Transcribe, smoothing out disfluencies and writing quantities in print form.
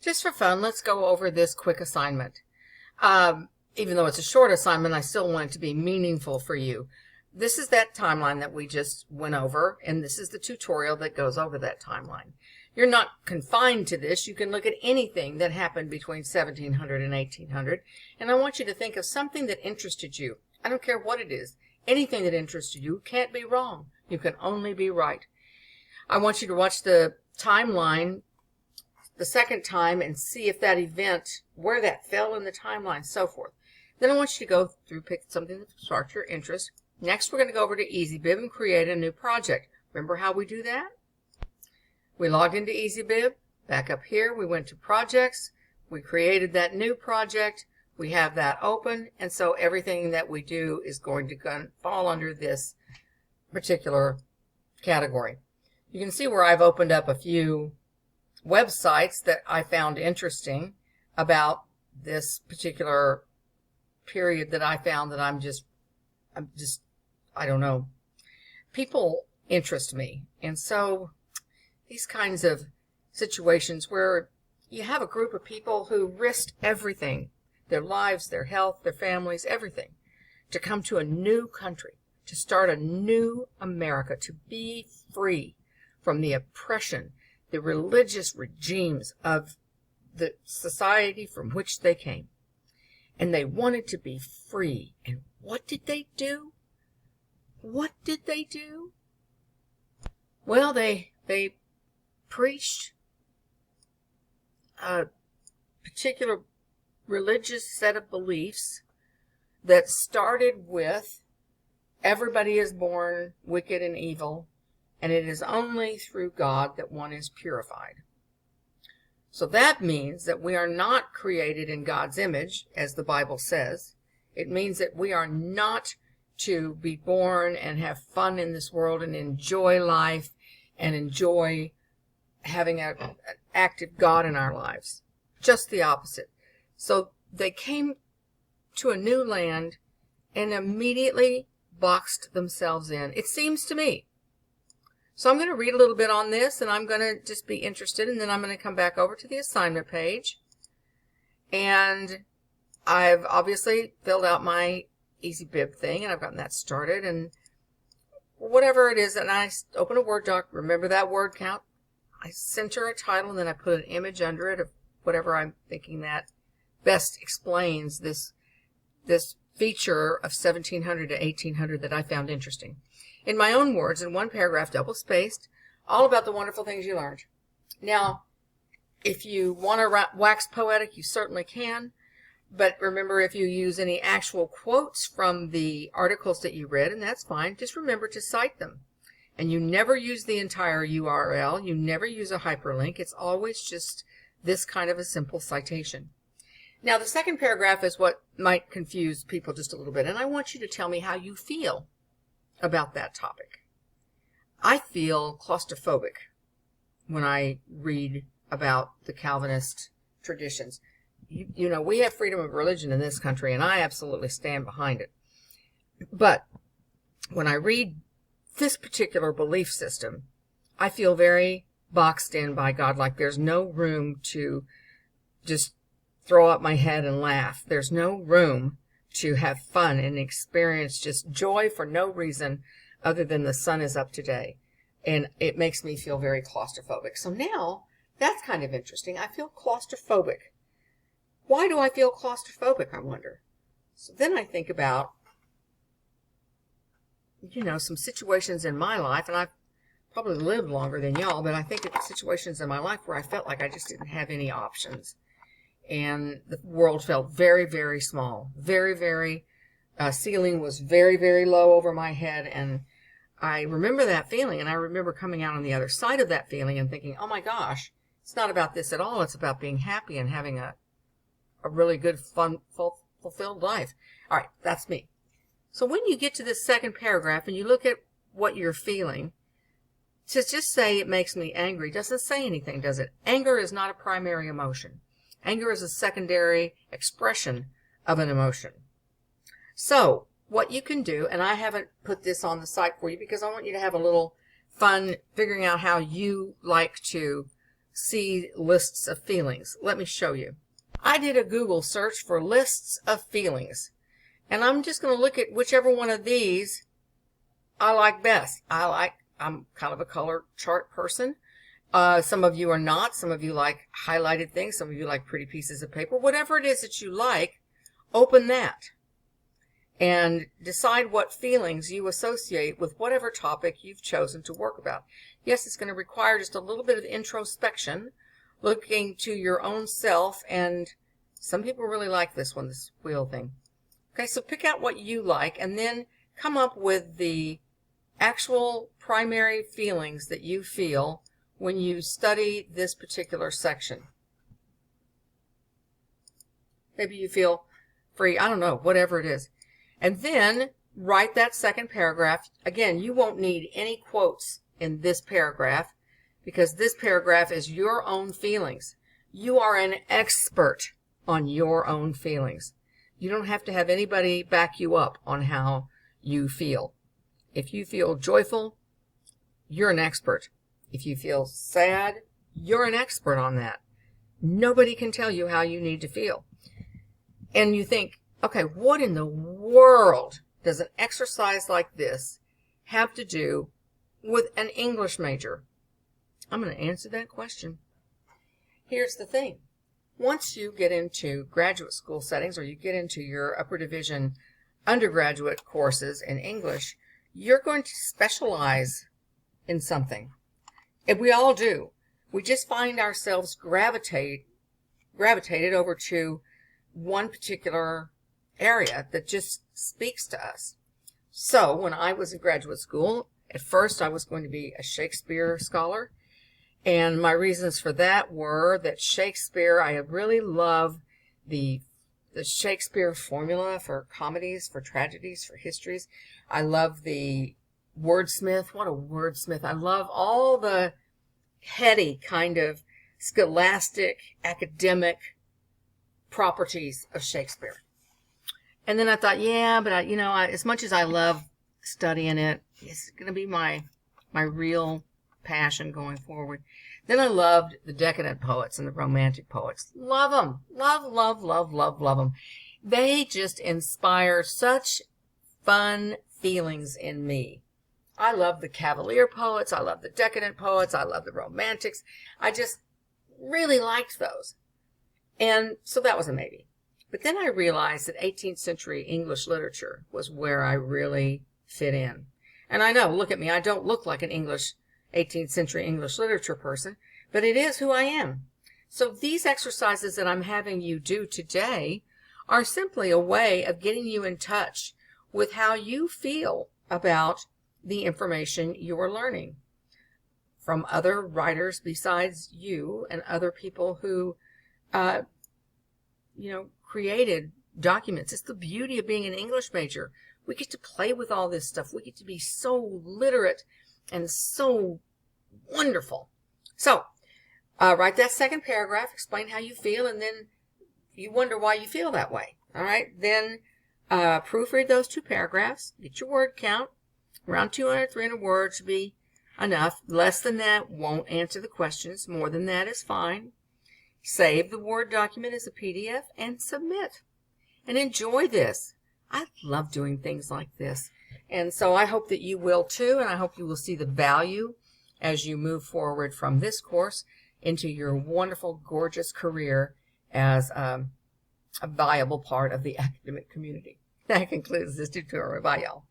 Just for fun, let's go over this quick assignment. Even though it's a short assignment, I still want it to be meaningful for you. This is that timeline that we just went over, and this is the tutorial that goes over that timeline. You're not confined to this. You can look at anything that happened between 1700 and 1800, and I want you to think of something that interested you. I don't care what it is. Anything that interested you can't be wrong. You can only be right. I want you to watch the timeline the second time and see if that event, where that fell in the timeline, so forth. Then I want you to go through, pick something that sparks your interest. Next, we're going to go over to EasyBib and create a new project. Remember how we do that? We logged into EasyBib. Back up here, we went to projects. We created that new project. We have that open, and so everything that we do is going to fall under this particular category. You can see where I've opened up a few websites that I found interesting about this particular period that I found that I don't know. People interest me. And so these kinds of situations where you have a group of people who risked everything, their lives, their health, their families, everything, to come to a new country, to start a new America, to be free from the oppression, the religious regimes of the society from which they came. And they wanted to be free. And what did they do? What did they do? Well, they preached a particular religious set of beliefs that started with everybody is born wicked and evil, and it is only through God that one is purified. So that means that we are not created in God's image, as the Bible says. It means that we are not to be born and have fun in this world and enjoy life and enjoy having an active God in our lives. Just the opposite. So they came to a new land and immediately boxed themselves in, it seems to me. So I'm going to read a little bit on this, and I'm going to just be interested, and then I'm going to come back over to the assignment page. And I've obviously filled out my EasyBib thing, and I've gotten that started, and whatever it is, and I open a Word doc, remember that word count. I center a title, and then I put an image under it of whatever I'm thinking that best explains this feature of 1700 to 1800 that I found interesting. In my own words, in one paragraph, double-spaced, all about the wonderful things you learned. Now, if you want to wax poetic, you certainly can. But remember, if you use any actual quotes from the articles that you read, and that's fine, just remember to cite them. And you never use the entire URL. You never use a hyperlink. It's always just this kind of a simple citation. Now, the second paragraph is what might confuse people just a little bit, and I want you to tell me how you feel about that topic. I feel claustrophobic when I read about the Calvinist traditions. You know, we have freedom of religion in this country, and I absolutely stand behind it. But when I read this particular belief system, I feel very boxed in by God, like there's no room to just throw up my head and laugh. There's no room to have fun and experience just joy for no reason other than the sun is up today. And it makes me feel very claustrophobic. So now, that's kind of interesting. I feel claustrophobic. Why do I feel claustrophobic, I wonder? So then I think about, you know, some situations in my life, and I've probably lived longer than y'all, but I think of situations in my life where I felt like I just didn't have any options. And the world felt very, very small. Very, very, ceiling was very, very low over my head. And I remember that feeling, and I remember coming out on the other side of that feeling and thinking, oh my gosh, it's not about this at all. It's about being happy and having a really good, fun, fulfilled life. All right, that's me. So when you get to this second paragraph and you look at what you're feeling, to just say it makes me angry doesn't say anything, does it? Anger is not a primary emotion. Anger is a secondary expression of an emotion. So what you can do, and I haven't put this on the site for you because I want you to have a little fun figuring out how you like to see lists of feelings. Let me show you. I did a Google search for lists of feelings, and I'm just going to look at whichever one of these I like best. I'm kind of a color chart person. Some of you are not. Some of you like highlighted things. Some of you like pretty pieces of paper. Whatever it is that you like, open that and decide what feelings you associate with whatever topic you've chosen to work about. Yes, it's going to require just a little bit of introspection, looking to your own self, and some people really like this one, this wheel thing. Okay, so pick out what you like and then come up with the actual primary feelings that you feel when you study this particular section. Maybe you feel free, I don't know, whatever it is. And then write that second paragraph. Again, you won't need any quotes in this paragraph because this paragraph is your own feelings. You are an expert on your own feelings. You don't have to have anybody back you up on how you feel. If you feel joyful, you're an expert. If you feel sad, you're an expert on that. Nobody can tell you how you need to feel. And you think, okay, what in the world does an exercise like this have to do with an English major? I'm going to answer that question. Here's the thing. Once you get into graduate school settings or you get into your upper division undergraduate courses in English, you're going to specialize in something. And we all do. We just find ourselves gravitated over to one particular area that just speaks to us. So when I was in graduate school, at first I was going to be a Shakespeare scholar. And my reasons for that were that Shakespeare, I really love the Shakespeare formula for comedies, for tragedies, for histories. I love the wordsmith. What a wordsmith. I love all the heady kind of scholastic, academic properties of Shakespeare. And then I thought, yeah, but as much as I love studying it, it's going to be my real passion going forward. Then I loved the decadent poets and the romantic poets. Love them. Love, love, love, love, love them. They just inspire such fun feelings in me. I love the Cavalier poets. I love the decadent poets. I love the romantics. I just really liked those. And so that was a maybe. But then I realized that 18th century English literature was where I really fit in. And I know, look at me, I don't look like an 18th century English literature person, but it is who I am. So these exercises that I'm having you do today are simply a way of getting you in touch with how you feel about the information you're learning from other writers besides you and other people who, created documents. It's the beauty of being an English major. We get to play with all this stuff. We get to be so literate and so wonderful. So, write that second paragraph, explain how you feel, and then you wonder why you feel that way. All right? Then proofread those two paragraphs. Get your word count. Around 200, 300 words should be enough. Less than that won't answer the questions. More than that is fine. Save the Word document as a PDF and submit. And enjoy this. I love doing things like this. And so I hope that you will too, and I hope you will see the value as you move forward from this course into your wonderful, gorgeous career as a viable part of the academic community. That concludes this tutorial. Bye, y'all.